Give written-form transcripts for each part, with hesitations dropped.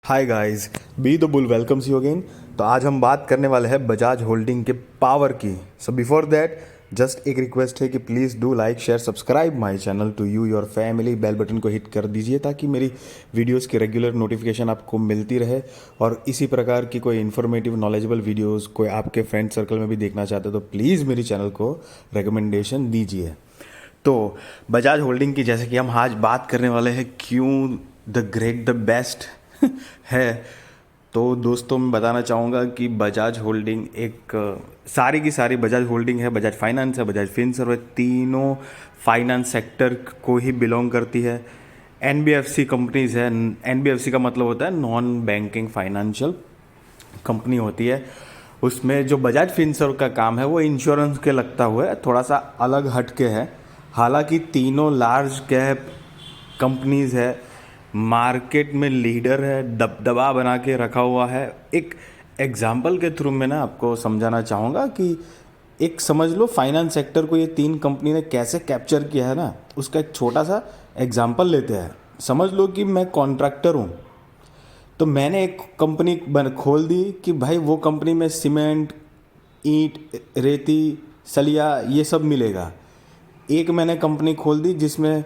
Hi guys, be the bull welcomes you again. तो आज हम बात करने वाले हैं बजाज होल्डिंग के पावर की। सो बिफोर दैट जस्ट एक रिक्वेस्ट है कि please do like share subscribe my channel to you your family. Bell button को हिट कर दीजिए ताकि मेरी वीडियोस की रेगुलर नोटिफिकेशन आपको मिलती रहे। और इसी प्रकार की कोई इन्फॉर्मेटिव नॉलेजेबल वीडियोस कोई आपके फ्रेंड सर्कल में भी देखना चाहते हो तो प्लीज़ मेरी चैनल को रिकमेंडेशन दीजिए। तो बजाज होल्डिंग की जैसे कि हम आज बात करने वाले हैं क्यों द ग्रेट द बेस्ट है। तो दोस्तों मैं बताना चाहूँगा कि बजाज होल्डिंग एक सारी की सारी बजाज होल्डिंग है, बजाज फाइनेंस है, बजाज फिनसर्व है, तीनों फाइनेंस सेक्टर को ही बिलोंग करती है। एनबीएफसी कंपनीज है। एनबीएफसी का मतलब होता है नॉन बैंकिंग फाइनेंशियल कंपनी होती है। उसमें जो बजाज फिनसर्व का काम है वो इंश्योरेंस के लगता हुआ है, थोड़ा सा अलग हटके है। हालांकि तीनों लार्ज कैप कंपनीज है, मार्केट में लीडर है, दबदबा बना के रखा हुआ है। एक एग्जाम्पल के थ्रू मैं ना आपको समझाना चाहूँगा कि एक समझ लो फाइनेंस सेक्टर को ये तीन कंपनी ने कैसे कैप्चर किया है ना, उसका एक छोटा सा एग्जाम्पल लेते हैं। समझ लो कि मैं कॉन्ट्रैक्टर हूँ, तो मैंने एक कंपनी खोल दी कि भाई वो कंपनी में सीमेंट, ईंट, रेती, सलिया ये सब मिलेगा। एक मैंने कंपनी खोल दी जिसमें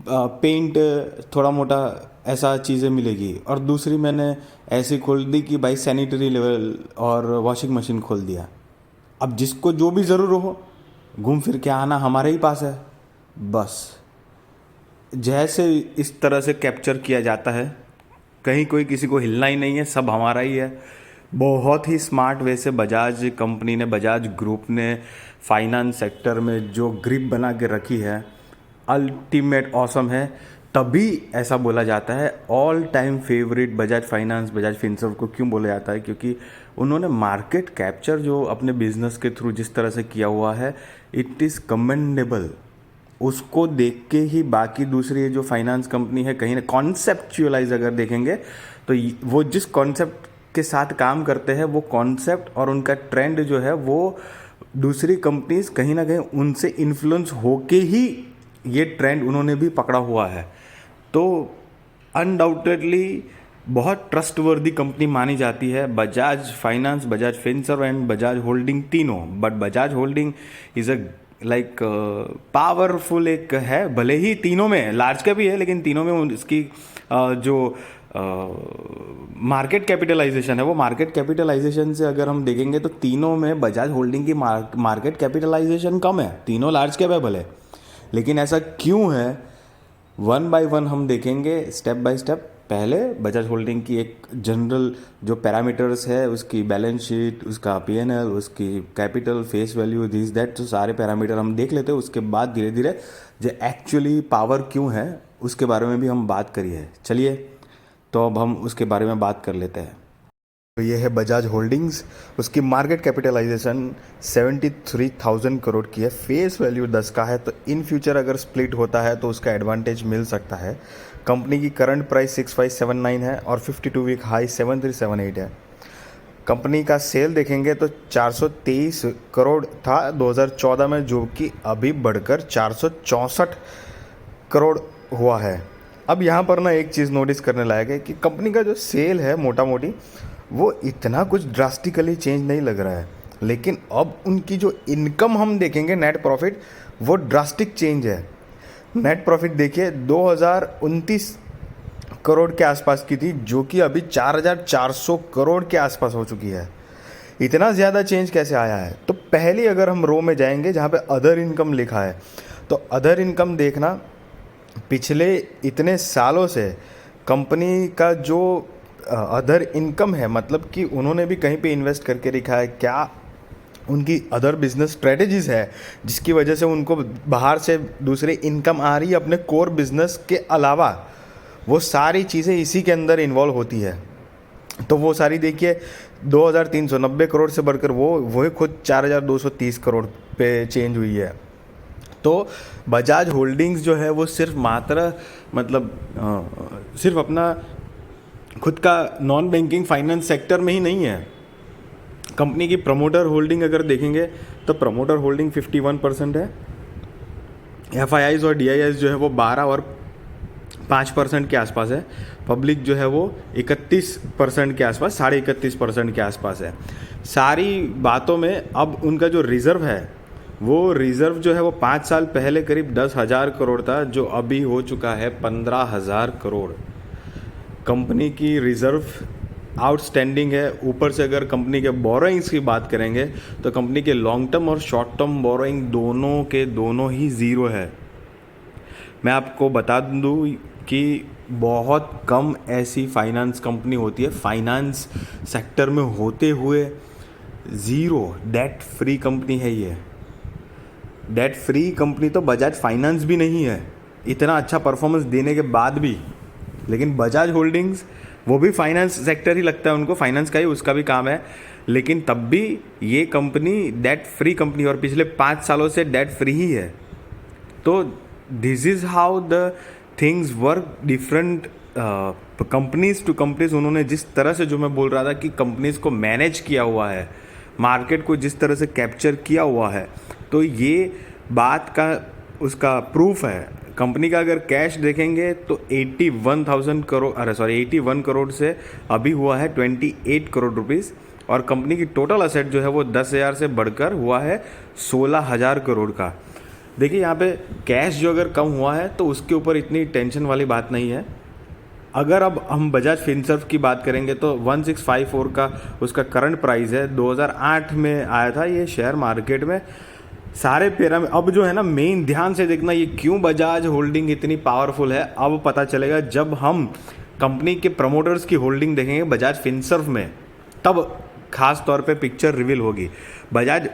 पेंट, थोड़ा मोटा ऐसा चीज़ें मिलेगी। और दूसरी मैंने ऐसी खोल दी कि भाई सैनिटरी लेवल और वॉशिंग मशीन खोल दिया। अब जिसको जो भी ज़रूर हो घूम फिर के आना हमारे ही पास है। बस जैसे इस तरह से कैप्चर किया जाता है, कहीं कोई किसी को हिलना ही नहीं है, सब हमारा ही है। बहुत ही स्मार्ट वे से बजाज कंपनी ने, बजाज ग्रुप ने फाइनेंस सेक्टर में जो ग्रिप बना के रखी है, अल्टीमेट ऑसम है। तभी ऐसा बोला जाता है all time favourite Bajaj finance, Bajaj Finserv को क्यों बोला जाता है? क्योंकि उन्होंने मार्केट कैप्चर जो अपने बिजनेस के थ्रू जिस तरह से किया हुआ है, इट इज़ कमेंडेबल। उसको देख के ही बाकी दूसरी जो फाइनेंस कंपनी है, कहीं ना कॉन्सेप्चुअलाइज अगर देखेंगे तो वो जिस कॉन्सेप्ट के साथ काम करते हैं, वो कॉन्सेप्ट और उनका ट्रेंड जो है वो दूसरी कंपनीज कहीं ना कहीं उनसे इन्फ्लुएंस होके ही ये ट्रेंड उन्होंने भी पकड़ा हुआ है। तो अनडाउटेडली बहुत ट्रस्टवर्दी कंपनी मानी जाती है Bajaj finance, Bajaj Finserv and Bajaj holding तीनों। But Bajaj holding is a like powerful एक है, भले ही तीनों में लार्ज का भी है, लेकिन तीनों में उसकी जो मार्केट कैपिटलाइजेशन है, वो मार्केट कैपिटलाइजेशन से अगर हम देखेंगे तो तीनों में बजाज होल्डिंग की मार्केट कैपिटलाइजेशन कम है। तीनों लार्ज कैप है भले, लेकिन ऐसा क्यों है वन बाय वन हम देखेंगे, स्टेप बाय स्टेप। पहले बजाज होल्डिंग की एक जनरल जो पैरामीटर्स है, उसकी बैलेंस शीट, उसका पीएनएल, उसकी capital, face value, this that, तो सारे पैरामीटर हम देख लेते हैं। उसके बाद धीरे धीरे जो एक्चुअली पावर क्यों है उसके बारे में भी हम बात करिए। चलिए तो अब हम उसके बारे में बात कर लेते हैं। तो ये है बजाज होल्डिंग्स। उसकी मार्केट कैपिटलाइजेशन 73,000 करोड़ की है, फेस वैल्यू 10 का है। तो इन फ्यूचर अगर स्प्लिट होता है तो उसका एडवांटेज मिल सकता है। कंपनी की करंट प्राइस 6579 है और 52 वीक हाई 7378 है। कंपनी का सेल देखेंगे तो 423 करोड़ था 2014 में, जो कि अभी बढ़कर 464 करोड़ हुआ है। अब यहाँ पर ना एक चीज़ नोटिस करने लायक है कि कंपनी का जो सेल है मोटा मोटी वो इतना कुछ ड्रास्टिकली चेंज नहीं लग रहा है, लेकिन अब उनकी जो इनकम हम देखेंगे, नेट प्रॉफिट, वो ड्रास्टिक चेंज है। नेट प्रॉफिट देखिए 2029 करोड़ के आसपास की थी, जो कि अभी 4400 करोड़ के आसपास हो चुकी है। इतना ज़्यादा चेंज कैसे आया है? तो पहले अगर हम रो में जाएंगे जहाँ पे अदर इनकम लिखा है, तो अदर इनकम देखना, पिछले इतने सालों से कंपनी का जो अदर इनकम है, मतलब कि उन्होंने भी कहीं पे इन्वेस्ट करके रखा है क्या, उनकी अदर बिजनेस स्ट्रेटजीज है जिसकी वजह से उनको बाहर से दूसरे इनकम आ रही है अपने कोर बिजनेस के अलावा, वो सारी चीज़ें इसी के अंदर इन्वॉल्व होती है। तो वो सारी देखिए 2390 करोड़ से बढ़कर वही खुद 4230 करोड़ पे चेंज हुई है। तो बजाज होल्डिंग्स जो है वो सिर्फ मात्र मतलब सिर्फ अपना खुद का नॉन बैंकिंग फाइनेंस सेक्टर में ही नहीं है। कंपनी की प्रमोटर होल्डिंग अगर देखेंगे तो प्रमोटर होल्डिंग 51% है। एफआईआईज और डीआईआईज जो है वो 12 और 5% के आसपास है। पब्लिक जो है वो 31% के आसपास, 31.5% के आसपास है। सारी बातों में अब उनका जो रिज़र्व है, वो रिज़र्व जो है वो 5 साल पहले करीब 10,000 करोड़ था, जो अभी हो चुका है 15,000 करोड़। कंपनी की रिज़र्व आउटस्टैंडिंग है। ऊपर से अगर कंपनी के बोरोइंग्स की बात करेंगे तो कंपनी के लॉन्ग टर्म और शॉर्ट टर्म बोरोइंग दोनों के दोनों ही ज़ीरो है। मैं आपको बता दूं कि बहुत कम ऐसी फाइनेंस कंपनी होती है फाइनेंस सेक्टर में होते हुए ज़ीरो डेट फ्री कंपनी है ये। डेट फ्री कंपनी तो बजाज फाइनेंस भी नहीं है, इतना अच्छा परफॉर्मेंस देने के बाद भी। लेकिन बजाज होल्डिंग्स, वो भी फाइनेंस सेक्टर ही लगता है उनको, फाइनेंस का ही उसका भी काम है, लेकिन तब भी ये कंपनी डेट फ्री कंपनी और पिछले 5 सालों से डेट फ्री ही है। तो this is how the things work different companies to companies. उन्होंने जिस तरह से, जो मैं बोल रहा था कि कंपनीज को मैनेज किया हुआ है, मार्केट को जिस तरह से कैप्चर किया हुआ है, तो ये बात का उसका प्रूफ है। कंपनी का अगर कैश देखेंगे तो 81,000 करोड़, 81 करोड़ से अभी हुआ है 28 करोड़ रुपीज़। और कंपनी की टोटल असेट जो है वो 10,000 से बढ़कर हुआ है 16,000 करोड़ का। देखिए यहाँ पे कैश जो अगर कम हुआ है तो उसके ऊपर इतनी टेंशन वाली बात नहीं है। अगर अब हम बजाज फिनसर्व की बात करेंगे तो 1654 का उसका करंट प्राइस है। 2008 में आया था ये शेयर मार्केट में। सारे पैरा में अब जो है ना, मेन ध्यान से देखना ये क्यों बजाज होल्डिंग इतनी पावरफुल है, अब पता चलेगा जब हम कंपनी के प्रमोटर्स की होल्डिंग देखेंगे बजाज फिनसर्व में, तब खास तौर पे पिक्चर रिवील होगी। बजाज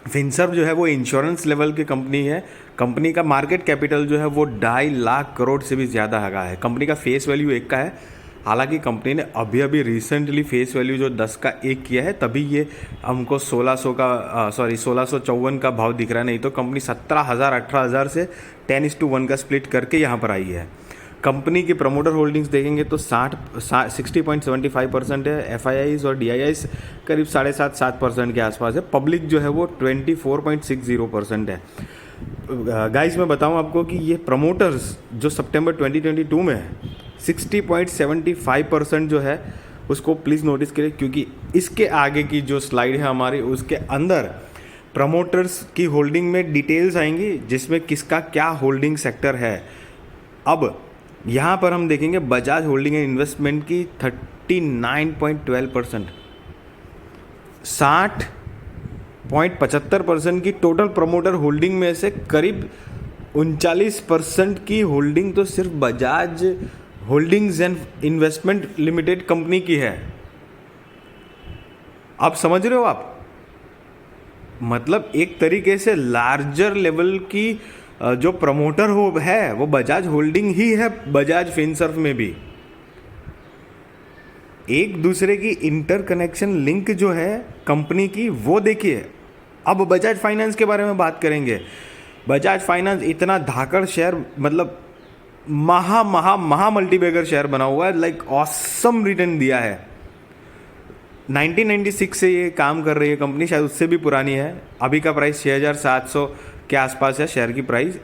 फिनसर्व जो है वो इंश्योरेंस लेवल की कंपनी है। कंपनी का मार्केट कैपिटल जो है वो 2.5 लाख करोड़ से भी ज़्यादा है। कंपनी का फेस वैल्यू 1 का है। हालांकि कंपनी ने अभी रिसेंटली फेस वैल्यू जो 10 का 1 किया है, तभी ये हमको 1654 का भाव दिख रहा है। नहीं तो कंपनी 17,000 18,000 से 10:1 का स्प्लिट करके यहाँ पर आई है। कंपनी की प्रमोटर होल्डिंग्स देखेंगे तो 60.75% है। एफआईआईज और डीआईआईज करीब 7.5% के आसपास है। पब्लिक जो है वो 24.60% है। गाइस मैं बताऊं आपको कि ये प्रमोटर्स जो सितंबर 2022 में है, 60.75% जो है उसको प्लीज़ नोटिस करें, क्योंकि इसके आगे की जो स्लाइड है हमारी, उसके अंदर प्रमोटर्स की होल्डिंग में डिटेल्स आएंगी जिसमें किसका क्या होल्डिंग सेक्टर है। अब यहाँ पर हम देखेंगे बजाज होल्डिंग एंड इन्वेस्टमेंट की 39.12%, 60.75% की टोटल प्रमोटर होल्डिंग में से करीब 39% की होल्डिंग तो सिर्फ Bajaj holdings and investment limited company की है। आप समझ रहे हो आप? मतलब एक तरीके से लार्जर लेवल की जो प्रमोटर है वो बजाज होल्डिंग ही है। बजाज फिनसर्व में भी एक दूसरे की इंटरकनेक्शन लिंक जो है कंपनी की, वो देखिए। अब बजाज फाइनेंस के बारे में बात करेंगे। बजाज फाइनेंस इतना धाकड़ शेयर, मतलब महा मल्टीबैगर शेयर बना हुआ है। लाइक ऑसम रिटर्न दिया है। 1996 से ये काम कर रही है कंपनी, शायद उससे भी पुरानी है। अभी का प्राइस 6,700 के आसपास है शेयर की प्राइस।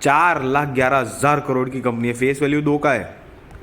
4,11,000 करोड़ की कंपनी है। फेस वैल्यू 2 का है।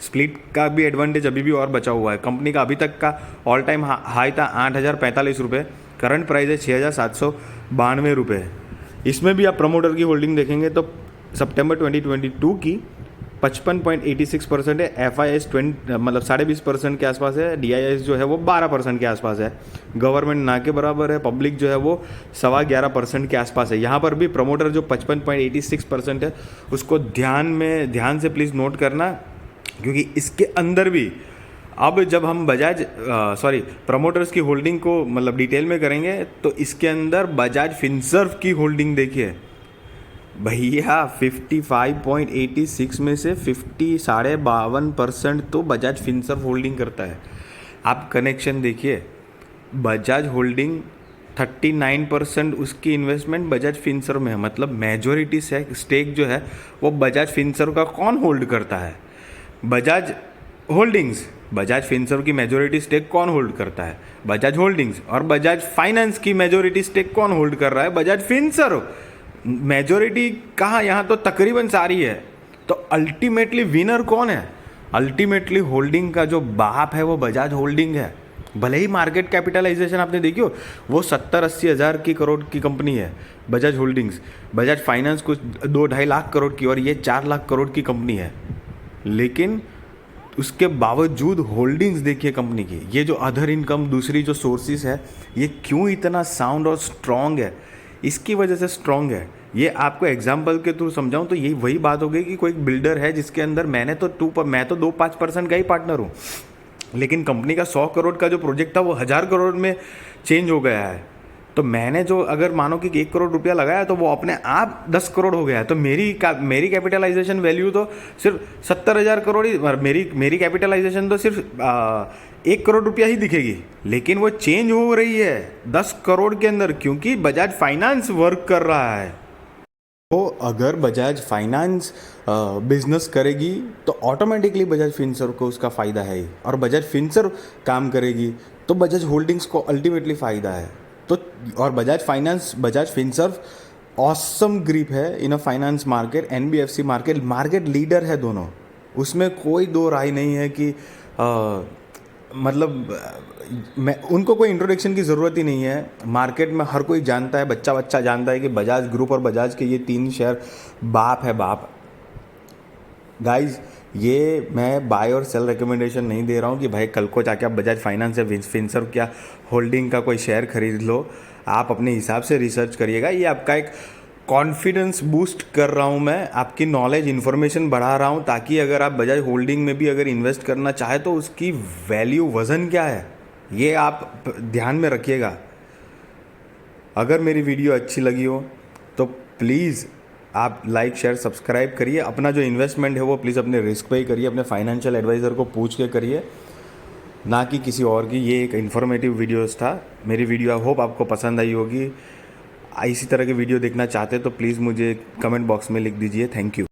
स्प्लिट का भी एडवांटेज अभी भी और बचा हुआ है। कंपनी का अभी तक का ऑल टाइम हाई था 8,045 रुपये। करंट प्राइस है 6,792 रुपये। इसमें भी आप प्रमोटर की होल्डिंग देखेंगे तो सितंबर 2022 की 55.86% है। एफआईआईएस 20% के आसपास है। डीआईआईएस जो है वो 12% के आसपास है। गवर्नमेंट ना के बराबर है। पब्लिक जो है वो 11.25% के आसपास है। यहाँ पर भी प्रमोटर जो 55.86% है उसको ध्यान से प्लीज़ नोट करना, क्योंकि इसके अंदर भी अब जब हम प्रमोटर्स की होल्डिंग को मतलब डिटेल में करेंगे तो इसके अंदर बजाज फिनसर्व की होल्डिंग देखिए भैया, 55.86 में से 52.5% तो बजाज फिनसर्व होल्डिंग करता है। आप कनेक्शन देखिए, बजाज होल्डिंग 39% उसकी इन्वेस्टमेंट बजाज फिनसर्व में है। मतलब मेजॉरिटी स्टेक जो है वो बजाज फिनसर्व का कौन होल्ड करता है? बजाज होल्डिंग्स। बजाज फिनसर्व की मेजॉरिटी स्टेक कौन होल्ड करता है? बजाज होल्डिंग्स। और बजाज फाइनेंस की मेजॉरिटी स्टेक कौन होल्ड कर रहा है? बजाज फिनसर्व। मेजॉरिटी कहाँ, यहाँ तो तकरीबन सारी है। तो अल्टीमेटली विनर कौन है? अल्टीमेटली होल्डिंग का जो बाप है वो बजाज होल्डिंग है। भले ही मार्केट कैपिटलाइजेशन आपने देखी हो, वो 70-80 हज़ार की करोड़ की कंपनी है बजाज होल्डिंग्स। बजाज फाइनेंस कुछ 2-2.5 लाख करोड़ की, और ये 4 लाख करोड़ की कंपनी है। लेकिन उसके बावजूद होल्डिंग्स देखिए कंपनी की, ये जो अदर इनकम दूसरी जो सोर्सेज है, ये क्यों इतना साउंड और स्ट्रॉन्ग है? इसकी वजह से स्ट्रॉन्ग है। ये आपको एग्जांपल के थ्रू समझाऊं तो यही वही बात हो गई कि कोई बिल्डर है जिसके अंदर मैं तो 2-5% का ही पार्टनर हूँ, लेकिन कंपनी का 100 करोड़ का जो प्रोजेक्ट था वो 1000 करोड़ में चेंज हो गया है। तो मैंने जो अगर मानो कि 1 करोड़ रुपया लगाया तो वो अपने आप 10 करोड़ हो गया है। तो मेरी कैपिटलाइजेशन वैल्यू तो सिर्फ 70,000 करोड़ ही, मेरी कैपिटलाइजेशन तो सिर्फ 1 करोड़ रुपया ही दिखेगी, लेकिन वो चेंज हो रही है 10 करोड़ के अंदर, क्योंकि बजाज फाइनेंस वर्क कर रहा है। तो अगर बजाज फाइनेंस बिजनेस करेगी तो ऑटोमेटिकली बजाज फिनसर्व को उसका फ़ायदा है ही, और बजाज फिनसर्व काम करेगी तो बजाज होल्डिंग्स को अल्टीमेटली फ़ायदा है। तो और बजाज फिनसर्व ऑसम ग्रिप है in a finance market, NBFC market leader है दोनों, उसमें कोई दो राय नहीं है कि मतलब मैं उनको कोई इंट्रोडक्शन की ज़रूरत ही नहीं है। मार्केट में हर कोई जानता है, बच्चा बच्चा जानता है कि बजाज ग्रुप और बजाज के ये 3 शेयर बाप है बाप। गाइज, ये मैं बाय और सेल रिकमेंडेशन नहीं दे रहा हूँ कि भाई कल को जाके आप बजाज फाइनेंस या फिनसर्व क्या होल्डिंग का कोई शेयर खरीद लो। आप अपने हिसाब से रिसर्च करिएगा। ये आपका एक कॉन्फिडेंस बूस्ट कर रहा हूँ मैं, आपकी नॉलेज इन्फॉर्मेशन बढ़ा रहा हूँ, ताकि अगर आप बजाज होल्डिंग में भी अगर इन्वेस्ट करना चाहे तो उसकी वैल्यू वज़न क्या है ये आप ध्यान में रखिएगा। अगर मेरी वीडियो अच्छी लगी हो तो प्लीज़ आप लाइक शेयर सब्सक्राइब करिए। अपना जो इन्वेस्टमेंट है वो प्लीज़ अपने रिस्क पे ही करिए, अपने फाइनेंशियल एडवाइज़र को पूछ के करिए, ना कि किसी और की। ये एक इन्फॉर्मेटिव वीडियोस था। मेरी वीडियो आई होप आपको पसंद आई होगी। इसी तरह की वीडियो देखना चाहते तो प्लीज़ मुझे कमेंट बॉक्स में लिख दीजिए। Thank you.